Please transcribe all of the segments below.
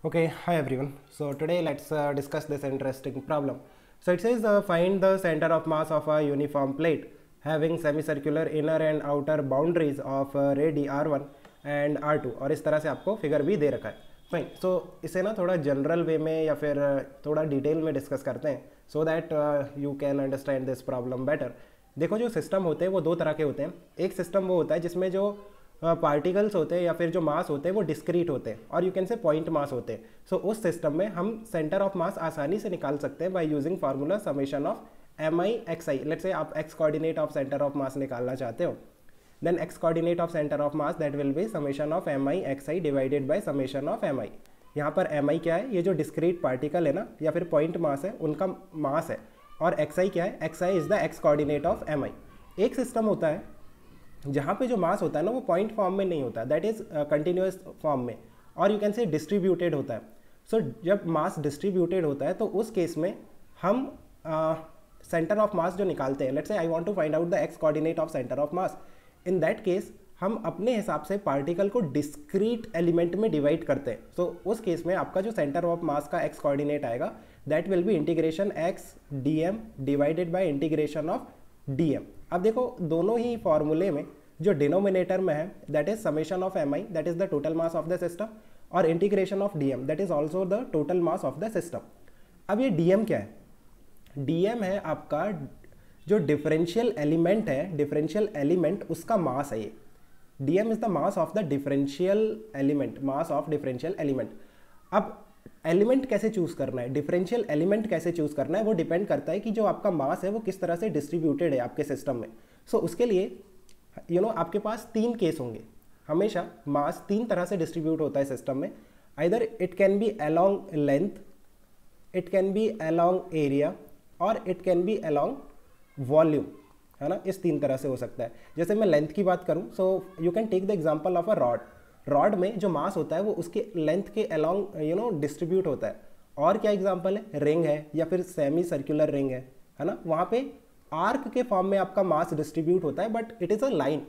Okay, hi everyone. So today let's discuss this interesting problem. So it says find the center of mass of a uniform plate having semicircular inner and outer boundaries of radii r1 and r2 और इस तरह से आपको figure भी दे रखा है. Fine. सो इसे ना थोड़ा जनरल वे में या फिर थोड़ा डिटेल में डिस्कस करते हैं so that you can understand this problem better. देखो जो सिस्टम होते हैं वो दो तरह के होते हैं. एक सिस्टम वो होता है जिसमें जो पार्टिकल्स होते हैं या फिर जो मास होते हैं वो डिस्क्रीट होते हैं और you can say point mass होते हैं. सो उस सिस्टम में हम सेंटर ऑफ मास आसानी से निकाल सकते हैं by using formula summation of m i x i. Let's say आप x coordinate of centre of mass निकालना चाहते हो, then x coordinate of centre of mass that will be summation of m i x i divided by summation of m i. यहाँ पर M आई क्या है, ये जो डिस्क्रीट पार्टिकल है ना या फिर पॉइंट मास है उनका मास है, और एक्स आई क्या है, x i is the x coordinate of m i. एक सिस्टम होता है जहाँ पे जो मास होता है ना वो पॉइंट फॉर्म में नहीं होता, दैट इज कंटिन्यूस फॉर्म में, और यू कैन से डिस्ट्रीब्यूटेड होता है. सो जब मास डिस्ट्रीब्यूटेड होता है तो उस केस में हम सेंटर ऑफ मास जो निकालते हैं, let's say I want to find out the x coordinate of centre of mass. In that case हम अपने हिसाब से पार्टिकल को डिस्क्रीट एलिमेंट में डिवाइड करते हैं. सो उस केस में आपका जो सेंटर ऑफ मास का एक्स कोऑर्डिनेट आएगा that will be integration x d m divided by integration of d m. अब देखो दोनों ही फॉर्मूले में जो डिनोमिनेटर में है that is summation of m i that is the total mass of the system, और integration of d m that is also the total mass of the system. अब ये डी एम क्या है, डी एम है आपका जो differential element है, differential element उसका मास है. ये d m is the mass of the differential element, mass of differential element. अब एलिमेंट कैसे चूज करना है, डिफरेंशियल एलिमेंट कैसे चूज करना है, वो डिपेंड करता है कि जो आपका मास है वो किस तरह से डिस्ट्रीब्यूटेड है आपके सिस्टम में. सो उसके लिए आपके पास तीन केस होंगे. हमेशा मास तीन तरह से डिस्ट्रीब्यूट होता है सिस्टम में. Either it can be along length, it can be along area, और it can be along volume, है ना. इस तीन तरह से हो सकता है. जैसे मैं लेंथ की बात करूं, so you can take the example of a rod. Rod में जो मास होता है वो उसके लेंथ के अलोंग डिस्ट्रीब्यूट होता है. और क्या एग्जांपल है, रिंग है या फिर सेमी सर्कुलर रिंग है ना. वहाँ पे आर्क के फॉर्म में आपका मास डिस्ट्रीब्यूट होता है, but it is a line.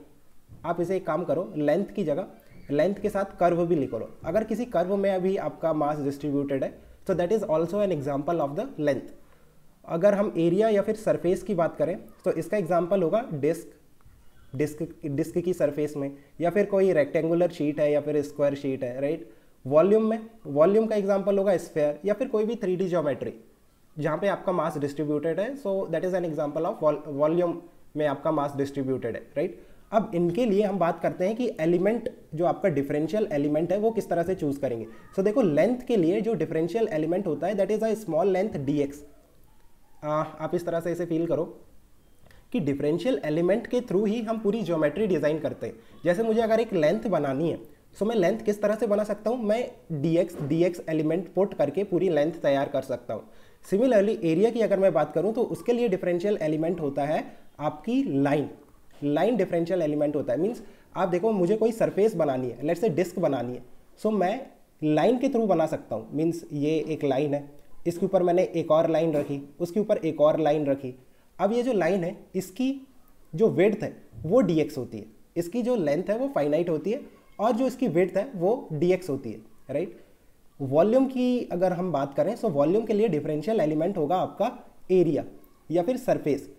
आप इसे एक काम करो, लेंथ की जगह लेंथ के साथ कर्व भी लिखो लो. अगर किसी कर्व में अभी आपका मास डिस्ट्रीब्यूटेड है तो that is also an example of the length. अगर हम एरिया या फिर सरफेस की बात करें तो इसका एग्जाम्पल होगा डिस्क की सरफेस में, या फिर कोई रेक्टेंगुलर शीट है या फिर स्क्वायर शीट है, राइट. वॉल्यूम में वॉल्यूम का एग्जांपल होगा स्फीयर या फिर कोई भी 3D ज्योमेट्री जहाँ पे आपका मास डिस्ट्रीब्यूटेड है. So that is an example of volume में आपका मास डिस्ट्रीब्यूटेड है, राइट. अब इनके लिए हम बात करते हैं कि एलिमेंट जो आपका डिफरेंशियल एलिमेंट है वो किस तरह से चूज करेंगे. सो देखो लेंथ के लिए जो डिफरेंशियल एलिमेंट होता है that is a small length D x. आप इस तरह से इसे फील करो कि डिफरेंशियल एलिमेंट के थ्रू ही हम पूरी ज्योमेट्री डिज़ाइन करते हैं. जैसे मुझे अगर एक लेंथ बनानी है सो मैं लेंथ किस तरह से बना सकता हूँ, मैं डी एक्स एलिमेंट पुट करके पूरी लेंथ तैयार कर सकता हूँ. सिमिलरली एरिया की अगर मैं बात करूँ तो उसके लिए डिफरेंशियल एलिमेंट होता है आपकी लाइन डिफरेंशियल एलिमेंट होता है. मीन्स आप देखो मुझे कोई सरफेस बनानी है, लेट्स से डिस्क बनानी है, सो मैं लाइन के थ्रू बना सकता हूँ. मीन्स ये एक लाइन है, इसके ऊपर मैंने एक और लाइन रखी, उसके ऊपर एक और लाइन रखी. अब ये जो लाइन है इसकी जो विड्थ है वो dx होती है, इसकी जो लेंथ है वो फाइनाइट होती है, और जो इसकी विड्थ है वो dx होती है, राइट. वॉल्यूम की अगर हम बात करें सो वॉल्यूम के लिए डिफरेंशियल एलिमेंट होगा आपका एरिया या फिर सरफेस.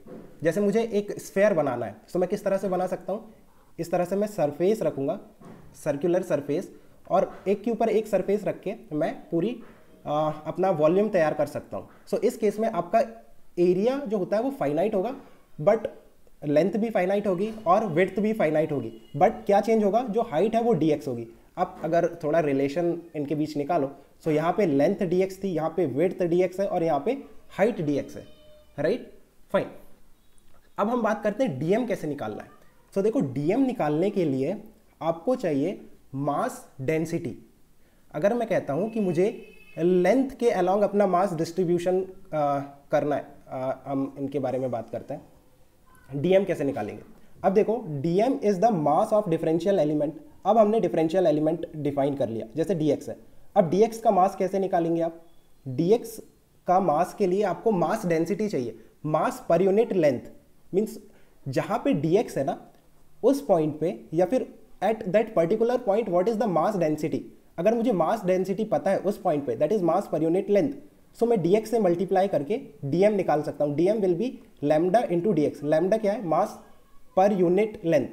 जैसे मुझे एक स्फेयर बनाना है तो मैं किस तरह से बना सकता हूँ, इस तरह से मैं सरफेस रखूँगा, सर्कुलर सरफेस, और एक के ऊपर एक सरफेस रख के मैं पूरी अपना वॉल्यूम तैयार कर सकता हूँ. सो इस केस में आपका एरिया जो होता है वो फाइनाइट होगा, बट लेंथ भी फाइनाइट होगी और विड्थ भी फाइनाइट होगी, बट क्या चेंज होगा, जो हाइट है वो dx होगी. अब अगर थोड़ा रिलेशन इनके बीच निकालो सो यहाँ पे लेंथ dx थी, यहाँ पे विड्थ dx है, और यहाँ पे हाइट dx है, राइट. फाइन. अब हम बात करते हैं dm कैसे निकालना है. सो देखो dm निकालने के लिए आपको चाहिए मास डेंसिटी. अगर मैं कहता हूँ कि मुझे लेंथ के अलोंग अपना मास डिस्ट्रीब्यूशन करना है, हम इनके बारे में बात करते हैं. dm कैसे निकालेंगे. अब देखो dm is the mass of differential element. अब हमने डिफरेंशियल एलिमेंट डिफाइन कर लिया, जैसे dx है. अब dx का मास कैसे निकालेंगे आप, dx का मास के लिए आपको मास डेंसिटी चाहिए, मास पर यूनिट लेंथ. मीन्स जहाँ पे dx है ना उस पॉइंट पे या फिर at that particular point what is the mass density. अगर मुझे मास डेंसिटी पता है उस पॉइंट पे, दैट इज मास पर यूनिट लेंथ, सो मैं dx से मल्टीप्लाई करके dm निकाल सकता हूँ. dm will be lambda into dx. Lambda क्या है? मास पर यूनिट लेंथ.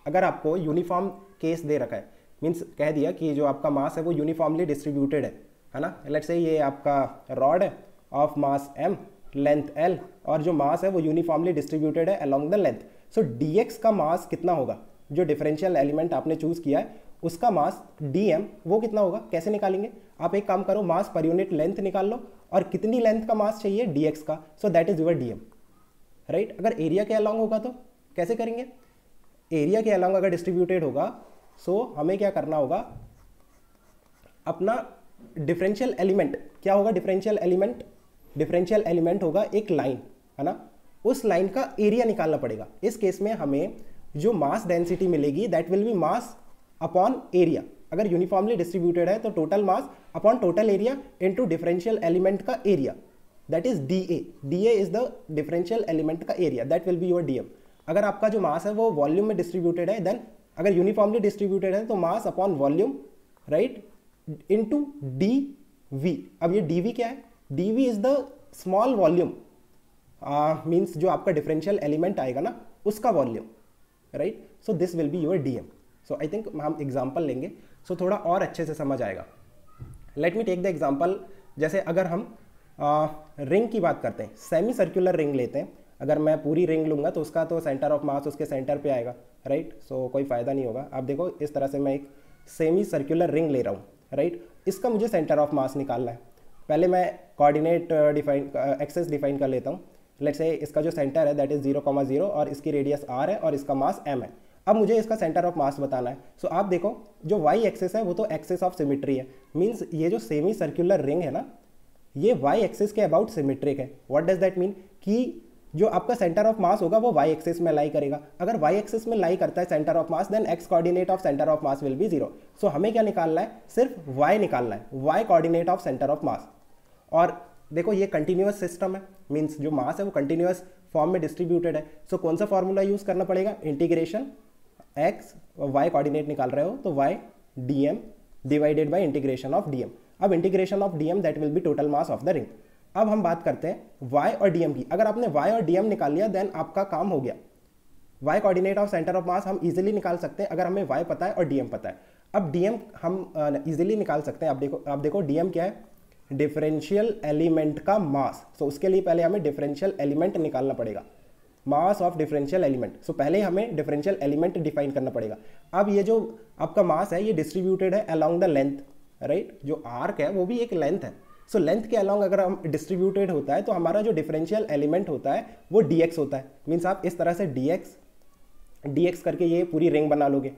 अगर आपको यूनिफॉर्म केस दे रखा है, मीन्स कह दिया कि जो आपका मास है वो यूनिफॉर्मली डिस्ट्रीब्यूटेड है ना. लेट्स से ये आपका रॉड है of mass m, length l, और जो मास है वो यूनिफॉर्मली डिस्ट्रीब्यूटेड है along the length. So dx का मास कितना होगा? जो डिफरेंशियल एलिमेंट आपने चूज किया है उसका मास dm वो कितना होगा? कैसे निकालेंगे? आप एक काम करो, मास पर यूनिट लेंथ निकाल लो और कितनी लेंथ का मास चाहिए dx का, so that is your dm, right. अगर एरिया के अलॉन्ग होगा तो कैसे करेंगे? एरिया के अलॉन्ग अगर डिस्ट्रीब्यूटेड होगा, सो हमें क्या करना होगा, अपना डिफरेंशियल एलिमेंट क्या होगा? डिफरेंशियल एलिमेंट होगा एक लाइन, है ना. उस लाइन का एरिया निकालना पड़ेगा. इस केस में हमें जो मास डेंसिटी मिलेगी that will be mass upon area. अगर यूनिफॉर्मली डिस्ट्रीब्यूटेड है तो total mass upon total area into differential element का area, that is dA. dA is the differential element का area, that will be your dm. अगर आपका जो mass है वो वॉल्यूम में डिस्ट्रीब्यूटेड है, देन अगर यूनिफॉर्मली डिस्ट्रीब्यूटेड है तो mass upon volume, right, into dV. अब ये dV क्या है? dV is the small volume, means जो आपका डिफरेंशियल एलिमेंट आएगा ना उसका volume, right. So this will be your dm. So I think हम एग्जाम्पल लेंगे सो थोड़ा और अच्छे से समझ आएगा. Let me take the example. जैसे अगर हम रिंग की बात करते हैं, सेमी सर्कुलर रिंग लेते हैं. अगर मैं पूरी रिंग लूँगा तो उसका तो सेंटर ऑफ मास उसके सेंटर पे आएगा, राइट. सो कोई फ़ायदा नहीं होगा. आप देखो इस तरह से मैं एक सेमी सर्कुलर रिंग ले रहा हूँ, राइट. इसका मुझे सेंटर ऑफ मास निकालना है. पहले मैं कोऑर्डिनेट एक्सेस डिफाइन कर लेता हूँ. लेट्स से इसका जो सेंटर है दैट इज 0,0 और इसकी रेडियस r है और इसका मास m है. अब मुझे इसका सेंटर ऑफ मास बताना है. सो आप देखो जो y एक्सेस है वो तो एक्सेस ऑफ सिमेट्री है, मीन्स ये जो सेमी सर्कुलर रिंग है ना ये y एक्सेस के अबाउट सिमेट्रिक है. What does that mean? कि जो आपका सेंटर ऑफ मास होगा वो y एक्सेस में लाई करेगा. अगर y एक्सेस में लाई करता है centre of mass, then x coordinate of centre of mass will be 0. So हमें क्या निकालना है? सिर्फ y निकालना है, y coordinate of centre of mass. और देखो ये कंटिन्यूअस सिस्टम है, मीन्स जो मास है वो कंटिन्यूअस फॉर्म में डिस्ट्रीब्यूटेड है. सो कौन सा फॉर्मूला यूज करना पड़ेगा? इंटीग्रेशन x y कोऑर्डिनेट निकाल रहे हो तो y dm divided by integration of dm. अब integration of dm that will B total mass of the ring. अब हम बात करते हैं y और dm की. अगर आपने y और dm निकाल लिया देन आपका काम हो गया. y coordinate of centre of मास हम इजीली निकाल सकते हैं अगर हमें y पता है और dm पता है. अब dm हम इजीली निकाल सकते हैं. आप देखो dm क्या है? डिफरेंशियल एलिमेंट का मास. सो उसके लिए पहले हमें डिफरेंशियल एलिमेंट निकालना पड़ेगा, मास ऑफ डिफरेंशियल एलिमेंट. सो पहले हमें डिफरेंशियल एलिमेंट डिफाइन करना पड़ेगा. अब ये जो आपका मास है ये डिस्ट्रीब्यूटेड है अलोंग द लेंथ, राइट. जो आर्क है वो भी एक लेंथ है. सो लेंथ के अलोंग अगर हम डिस्ट्रीब्यूटेड होता है तो हमारा जो डिफरेंशियल एलिमेंट होता है वो dx होता है. मीन्स आप इस तरह से dx करके ये पूरी रिंग बना लोगे.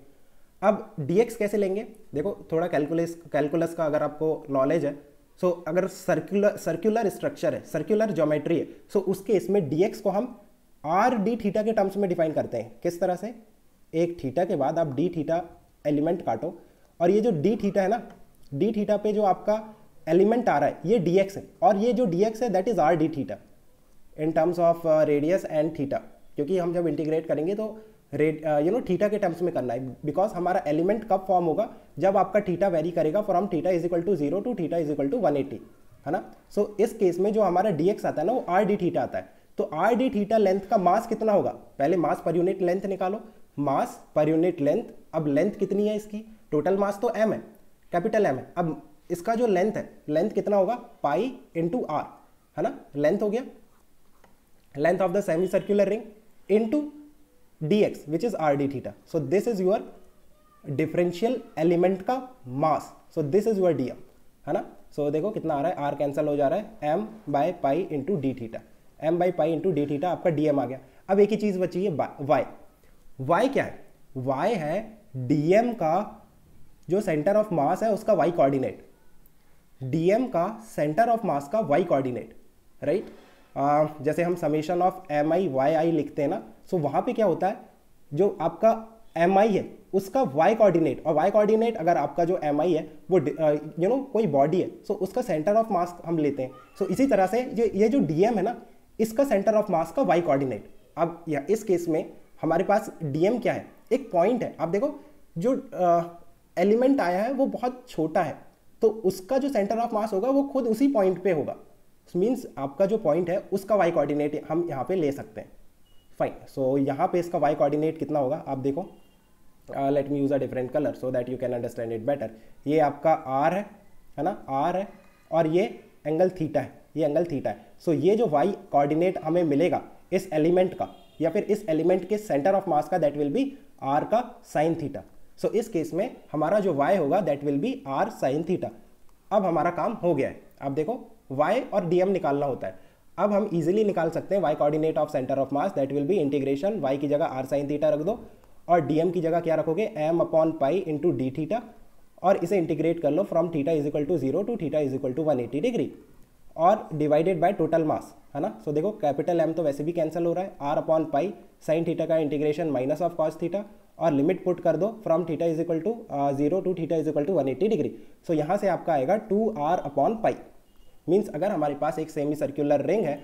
अब dx कैसे लेंगे? देखो थोड़ा कैलकुलस का अगर आपको नॉलेज है, सो अगर सर्कुलर स्ट्रक्चर है, सर्कुलर ज्योमेट्री है, सो उस केस में dx को हम आर डी थीटा के टर्म्स में डिफाइन करते हैं. किस तरह से? एक थीटा के बाद आप डी थीटा एलिमेंट काटो और ये जो डी थीटा है ना, डी थीटा पे जो आपका एलिमेंट आ रहा है ये dx है और ये जो dx है that is r d theta in terms of radius and theta. क्योंकि हम जब इंटीग्रेट करेंगे तो थीटा के टर्म्स में करना है, बिकॉज हमारा एलिमेंट कब फॉर्म होगा? जब आपका थीटा वेरी करेगा from theta is equal to 0 to theta is equal to 180, है ना. सो इस केस में जो हमारा dx आता है ना वो आर डी थीटा आता है. तो आर डी थीटा लेंथ का मास कितना होगा? पहले मास पर यूनिट लेंथ निकालो. मास पर यूनिट लेंथ, अब लेंथ कितनी है इसकी? टोटल मास तो m है, कैपिटल M है. अब इसका जो लेंथ है, लेंथ कितना होगा? पाई इंटू आर, है ना. लेंथ हो गया, length of the semi circular ring into dx which is r d theta. So this is your differential element का mass. So this is your dm, है ना. सो देखो कितना आ रहा है, r कैंसिल हो जा रहा है, m by pi into d theta. m by pi into d theta आपका dm आ गया. अब एक ही चीज बची है y क्या है? y है dm का जो सेंटर ऑफ मास है उसका y कोऑर्डिनेट, dm का सेंटर ऑफ मास का y कोऑर्डिनेट, राइट. जैसे हम समेशन ऑफ mi yi लिखते हैं ना, सो वहाँ पे क्या होता है, जो आपका mi है उसका y कोऑर्डिनेट, और y कोऑर्डिनेट अगर आपका जो mi है वो कोई बॉडी है, सो उसका सेंटर ऑफ मास हम लेते हैं. सो इसी तरह से ये जो dm है ना इसका सेंटर ऑफ मास का y कोऑर्डिनेट. अब इस केस में हमारे पास dm क्या है? एक पॉइंट है. आप देखो जो एलिमेंट आया है वो बहुत छोटा है, तो उसका जो सेंटर ऑफ मास होगा वो खुद उसी पॉइंट पे होगा। मीन्स आपका जो पॉइंट है उसका वाई कोऑर्डिनेट हम यहाँ पे ले सकते हैं। फाइन, सो यहाँ पे इसका वाई कोऑर्डिनेट कितना होगा आप देखो, let me use a different colour so that you can understand it better. ये आपका आर है ना, आर है, और ये एंगल थीटा है, ये एंगल थीटा है। सो ये जो वाई कोऑर्डिनेट हमें मिलेगा इस एलिमेंट का या फिर इस एलिमेंट के सेंटर ऑफ मास का, दैट विल बी आर का साइन थीटा। सो इस केस में हमारा जो y होगा that will be r sine theta. अब हमारा काम हो गया है। आप देखो y और dm निकालना होता है। अब हम इजीली निकाल सकते हैं y coordinate of centre of mass, that will be integration y की जगह आर साइन थीटा रख दो और dm की जगह क्या रखोगे, m upon pi into d theta, और इसे इंटीग्रेट कर लो from theta is equal to 0 to theta is equal to 180 degree और डिवाइडेड बाय टोटल मास, है ना। सो देखो कैपिटल M तो वैसे भी कैंसिल हो रहा है, r upon pi sine theta का integration minus of cos theta, और लिमिट पुट कर दो from theta is equal to 0 to theta is equal to 180 degree. So यहाँ से आपका आएगा 2r अपॉन पाई। मीन्स अगर हमारे पास एक सेमी सर्कुलर रिंग है,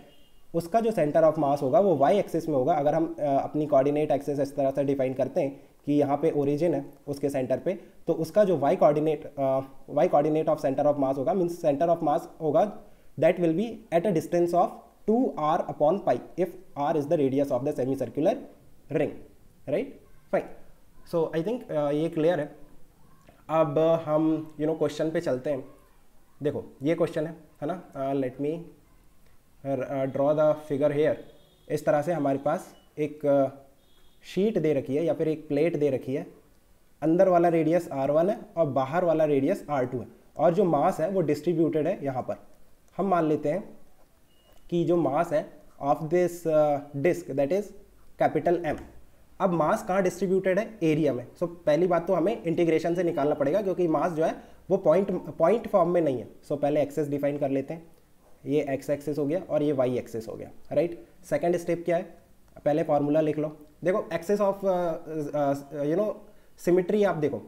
उसका जो सेंटर ऑफ मास होगा वो y एक्सिस में होगा। अगर हम अपनी कोऑर्डिनेट एक्सिस इस तरह से डिफाइन करते हैं कि यहाँ पे ओरिजिन है उसके सेंटर पे, तो उसका जो y coordinate of centre of मास होगा, मीन्स सेंटर ऑफ मास होगा that will B at a distance of 2r upon pi if r is the radius of the semi circular ring, right. Fine, so I think ये clear है। अब हम question पे चलते हैं। देखो ये क्वेश्चन है ना, let me draw the figure here. इस तरह से हमारे पास एक शीट दे रखी है या फिर एक प्लेट दे रखी है, अंदर वाला रेडियस r1 है और बाहर वाला रेडियस r2 है, और जो मास है वो डिस्ट्रीब्यूटेड है यहाँ पर। हम मान लेते हैं कि जो मास है of this disc that is capital M। अब मास कहाँ डिस्ट्रीब्यूटेड है, एरिया में। सो पहली बात तो हमें इंटीग्रेशन से निकालना पड़ेगा क्योंकि मास जो है वो पॉइंट फॉर्म में नहीं है। सो पहले एक्सेस डिफाइन कर लेते हैं, ये एक्स एक्सेस हो गया और ये वाई एक्सेस हो गया, राइट। सेकंड स्टेप क्या है, पहले फॉर्मूला लिख लो। देखो एक्सेस ऑफ सिमिट्री, आप देखो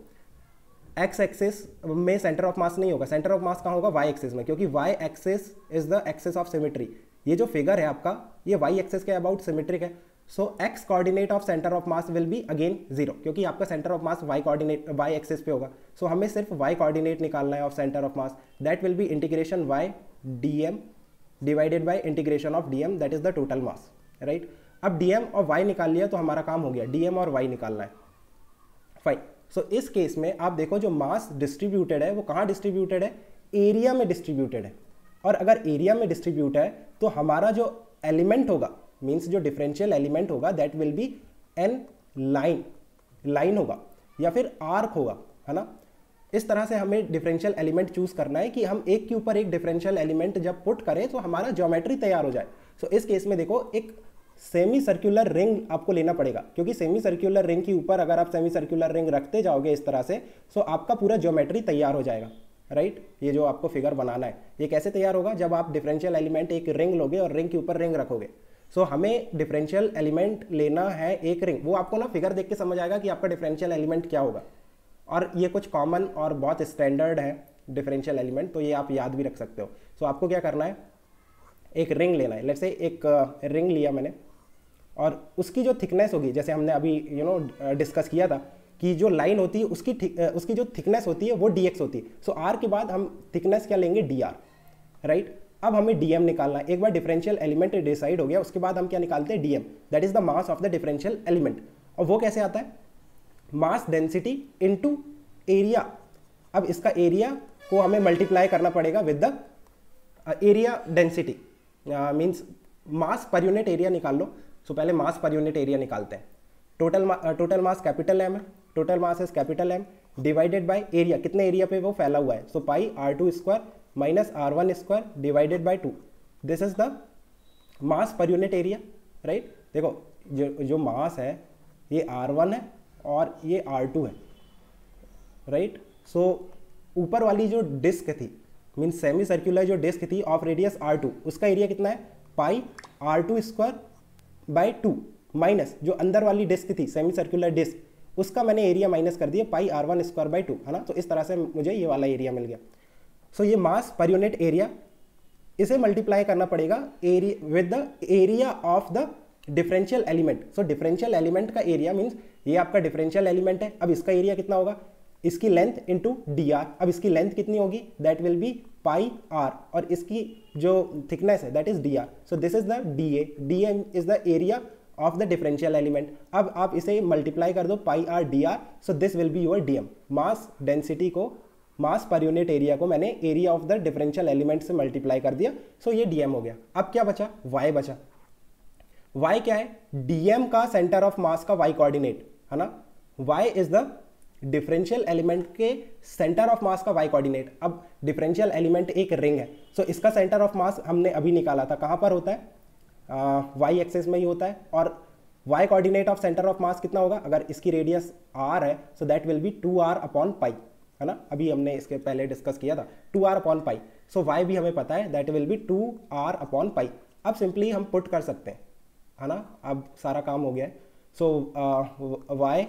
एक्स एक्सेस में सेंटर ऑफ मास नहीं होगा, सेंटर ऑफ मास कहाँ होगा, वाई एक्सेस में, क्योंकि y axis is the axis of symmetry. ये जो फिगर है आपका ये वाई एक्सेस के अबाउट सिमिट्रिक है। So x coordinate of centre of mass will be again 0 क्योंकि आपका centre of mass y coordinate y axis पे होगा। सो हमें सिर्फ वाई कोऑर्डिनेट निकालना है of centre of mass, that will be integration y dm divided by integration of dm that is the total mass, right. अब dm और y निकाल लिया तो हमारा काम हो गया, dm और y निकालना है। फाइन, सो इस केस में आप देखो जो मास डिस्ट्रीब्यूटेड है वो कहाँ डिस्ट्रीब्यूटेड है, एरिया में डिस्ट्रीब्यूटेड है। और अगर एरिया में डिस्ट्रीब्यूट है तो हमारा जो एलिमेंट होगा, मीन्स जो डिफरेंशियल एलिमेंट होगा that will be an line होगा या फिर आर्क होगा, है ना। इस तरह से हमें डिफरेंशियल एलिमेंट चूज करना है कि हम एक के ऊपर एक डिफरेंशियल एलिमेंट जब पुट करें तो हमारा ज्योमेट्री तैयार हो जाए। सो इस केस में देखो एक सेमी सर्कुलर रिंग आपको लेना पड़ेगा, क्योंकि सेमी सर्कुलर रिंग के ऊपर अगर आप सेमी सर्कुलर रिंग रखते जाओगे इस तरह से, सो आपका पूरा ज्योमेट्री तैयार हो जाएगा, राइट। ये जो आपको फिगर बनाना है ये कैसे तैयार होगा, जब आप डिफरेंशियल एलिमेंट एक रिंग लोगे और रिंग के ऊपर रिंग रखोगे। सो हमें डिफरेंशियल एलिमेंट लेना है एक रिंग, वो आपको ना फिगर देख के समझ आएगा कि आपका डिफरेंशियल एलिमेंट क्या होगा। और ये कुछ कॉमन और बहुत स्टैंडर्ड है डिफरेंशियल एलिमेंट, तो ये आप याद भी रख सकते हो। सो आपको क्या करना है, एक रिंग लेना है। लेट्स से एक रिंग लिया मैंने और उसकी जो थिकनेस होगी, जैसे हमने अभी डिस्कस किया था कि जो लाइन होती है उसकी जो थिकनेस होती है वो dx होती है। सो r के बाद हम थिकनेस क्या लेंगे, dr, राइट। अब हमें dm निकालना है। एक बार डिफरेंशियल एलिमेंट डिसाइड हो गया उसके बाद हम क्या निकालते हैं, dm, that is the mass of the differential element. और वो कैसे आता है, मास डेंसिटी इनटू एरिया। अब इसका एरिया को हमें मल्टीप्लाई करना पड़ेगा with the area density, means मास पर यूनिट एरिया निकाल लो। सो पहले मास पर यूनिट एरिया निकालते हैं। टोटल मास कैपिटल M है, total mass is capital M divided by area, कितने एरिया पे वो फैला हुआ है। सो पाई r2 square minus r1 square divided bye 2, this is the मास पर यूनिट एरिया, राइट। देखो जो मास है ये r1 है और ये r2 है, राइट। सो ऊपर वाली जो डिस्क थी, मीन सेमी सर्कुलर जो डिस्क थी ऑफ रेडियस r2, उसका एरिया कितना है, पाई r2 स्क्वायर बाय 2 माइनस जो अंदर वाली डिस्क थी सेमी सर्कुलर डिस्क, उसका मैंने एरिया माइनस कर दिया पाई r1 स्क्वायर बाय 2, है ना। तो इस तरह से मुझे ये वाला एरिया मिल गया। सो ये मास पर यूनिट एरिया, इसे मल्टीप्लाई करना पड़ेगा with the area of the differential element. So differential element का एरिया मीन्स ये आपका डिफरेंशियल एलिमेंट है, अब इसका एरिया कितना होगा, इसकी लेंथ इंटू डी आर। अब इसकी लेंथ कितनी होगी, that will be pi r, और इसकी जो थिकनेस है that is d r. So this is the d a, d m is the area of the differential element. अब आप इसे मल्टीप्लाई कर दो pi r d r, so this will be your d m. Mass density को, mass पर unit area को मैंने area of the differential element से मल्टीप्लाई कर दिया, सो ये डीएम हो गया। अब क्या बचा, वाई बचा। वाई क्या है, डीएम का सेंटर ऑफ मास का वाई कोऑर्डिनेट है ना। Y is the differential element के सेंटर ऑफ मास का वाई कोऑर्डिनेट। अब डिफरेंशियल एलिमेंट एक रिंग है, सो इसका सेंटर ऑफ मास हमने अभी निकाला था, कहाँ पर होता है, वाई एक्सिस में ही होता है। और y coordinate of centre of mass कितना होगा, अगर इसकी रेडियस आर है, so that will be 2r upon pi, है ना। अभी हमने इसके पहले डिस्कस किया था 2r अपॉन पाई। सो वाई भी हमें पता है, that will be 2r upon पाई। अब सिंपली हम पुट कर सकते हैं, है ना, अब सारा काम हो गया है। So y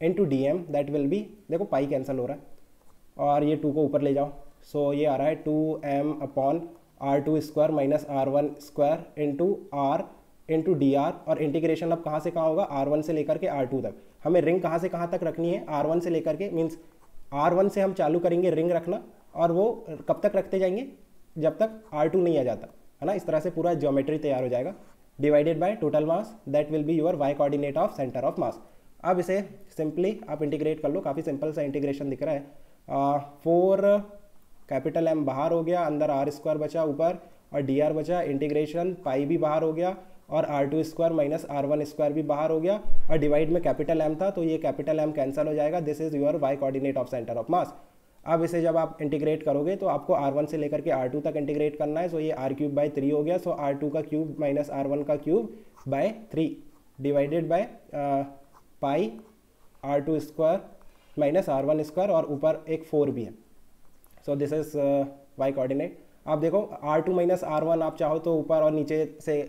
into d m that will be, देखो पाई कैंसिल हो रहा है और ये 2 को ऊपर ले जाओ, सो ये आ रहा है 2m upon r2 square minus r1 square into r into D R. और इंटीग्रेशन अब कहाँ से कहाँ होगा, r1 से लेकर के r2 तक। हमें रिंग कहाँ से कहाँ तक रखनी है, r1 से लेकर के, मीन्स R1 से हम चालू करेंगे रिंग रखना, और वो कब तक रखते जाएंगे, जब तक R2 नहीं आ जाता, है ना। इस तरह से पूरा ज्योमेट्री तैयार हो जाएगा। Divided by total mass, that will be your y coordinate of centre of mass. अब इसे सिंपली आप इंटीग्रेट कर लो, काफ़ी सिंपल सा इंटीग्रेशन दिख रहा है। 4 कैपिटल M बाहर हो गया, अंदर R स्क्वायर बचा ऊपर, और डी आर बचा। इंटीग्रेशन पाई भी बाहर हो गया, और r2 square minus r1 square भी बाहर हो गया, और डिवाइड में कैपिटल M था, तो ये कैपिटल M कैंसिल हो जाएगा। This is your y coordinate of centre of mass. अब इसे जब आप इंटीग्रेट करोगे तो आपको r1 से लेकर के r2 तक इंटीग्रेट करना है। सो ये r³ बाई 3 हो गया, सो r2 का क्यूब माइनस r1 का cube by 3 divided by pi r2 square minus r1 square, और ऊपर एक 4 भी है। So this is y coordinate. आप देखो r2 माइनस r1 आप चाहो तो ऊपर और नीचे से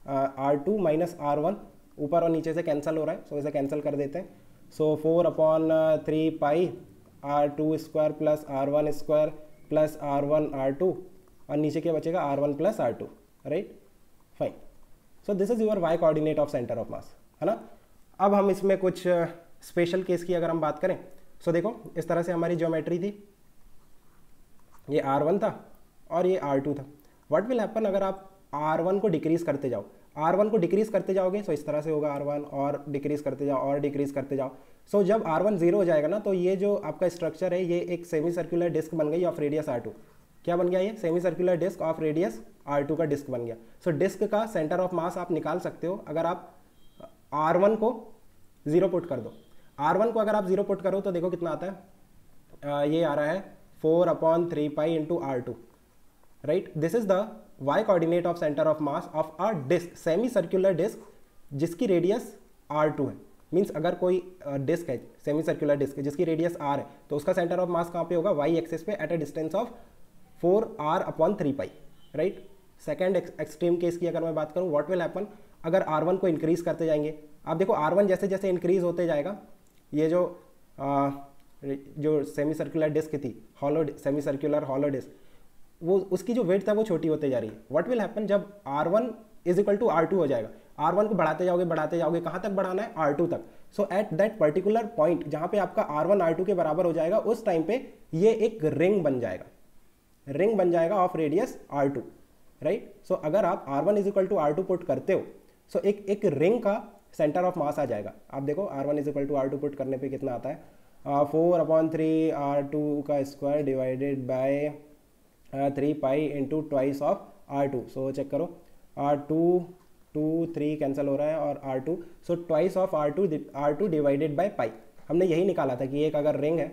r2 माइनस r1 ऊपर और नीचे से कैंसिल हो रहा है, सो इसे कैंसिल कर देते हैं। So 4 upon 3 pi r2 square plus r1 square plus r1 r2, और नीचे क्या बचेगा, r1 plus r2, right, fine. So this is your y coordinate of centre of mass, है ना। अब हम इसमें कुछ स्पेशल केस की अगर हम बात करें, सो देखो इस तरह से हमारी ज्योमेट्री थी, ये r1 था और ये r2 था। व्हाट विल हैपन अगर आप R1 को डिक्रीज करते जाओ, R1 को डिक्रीज करते जाओगे, सो इस तरह से होगा R1, और डिक्रीज करते जाओ और डिक्रीज करते जाओ। सो जब R1 0 हो जाएगा ना, तो ये जो आपका स्ट्रक्चर है ये एक सेमी सर्कुलर डिस्क बन गई ऑफ रेडियस R2। क्या बन गया, ये semi circular disc of radius R2 का डिस्क बन गया। सो डिस्क का सेंटर ऑफ मास आप निकाल सकते हो अगर आप R1 को 0 पुट कर दो। R1 को अगर आप 0 पुट करो तो देखो कितना आता है, ये आ रहा है 4 upon 3 pi into R2, right. This is the y coordinate of centre of mass of a disc, semi circular disc जिसकी रेडियस r2 है। मींस अगर कोई डिस्क है, सेमी सर्कुलर डिस्क जिसकी रेडियस r है, तो उसका सेंटर ऑफ मास कहाँ पे होगा, y एक्सिस पे at a distance of 4r upon 3 pi, right. Second extreme case की अगर मैं बात करूँ, व्हाट विल हैपन अगर r1 को इंक्रीज करते जाएंगे। आप देखो r1 जैसे जैसे इंक्रीज होते जाएगा, ये जो सेमी सर्कुलर डिस्क थी, hollow semi circular hollow disc, वो उसकी जो वेट था वो छोटी होते जा रही है। व्हाट विल हैपन जब r1 is equal to r2 हो जाएगा, r1 को बढ़ाते जाओगे, कहाँ तक बढ़ाना है, r2 तक। सो एट दैट पर्टिकुलर पॉइंट जहाँ पे आपका r1 r2 के बराबर हो जाएगा, उस टाइम पे ये एक रिंग बन जाएगा ऑफ रेडियस r2, राइट। सो अगर आप r1 is equal to r2 put करते हो, सो एक रिंग का सेंटर ऑफ मास आ जाएगा। आप देखो r1 is equal to r2 put करने पे कितना आता है, 4 अपॉन 3 r2 का square divided by 3 pi into twice of r2। So check करो, r2 2 3 कैंसिल हो रहा है और r2, so twice of r2 divided by पाई। हमने यही निकाला था कि एक अगर रिंग है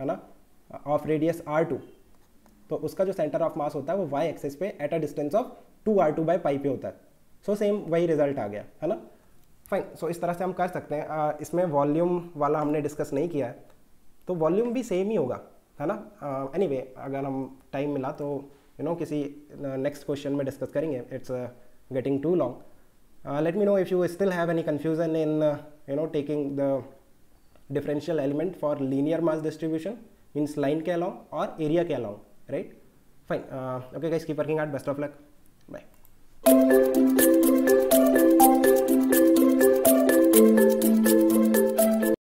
ना, ऑफ रेडियस r2, तो उसका जो सेंटर ऑफ मास होता है वो y एक्सिस पे at a distance of 2r2 by pi पे होता है। सो सेम वही रिजल्ट आ गया, है ना, फाइन। सो इस तरह से हम कर सकते हैं। इसमें वॉल्यूम वाला हमने डिस्कस नहीं किया है, तो वॉल्यूम भी सेम ही होगा, है ना। एनीवे अगर हम टाइम मिला तो किसी नेक्स्ट क्वेश्चन में डिस्कस करेंगे, it's getting too long. Let me know if you still have any confusion in taking the differential element for linear mass distribution, means line के अलॉन्ग और एरिया के along, right, fine. Okay guys, keep working hard, best of luck, bye.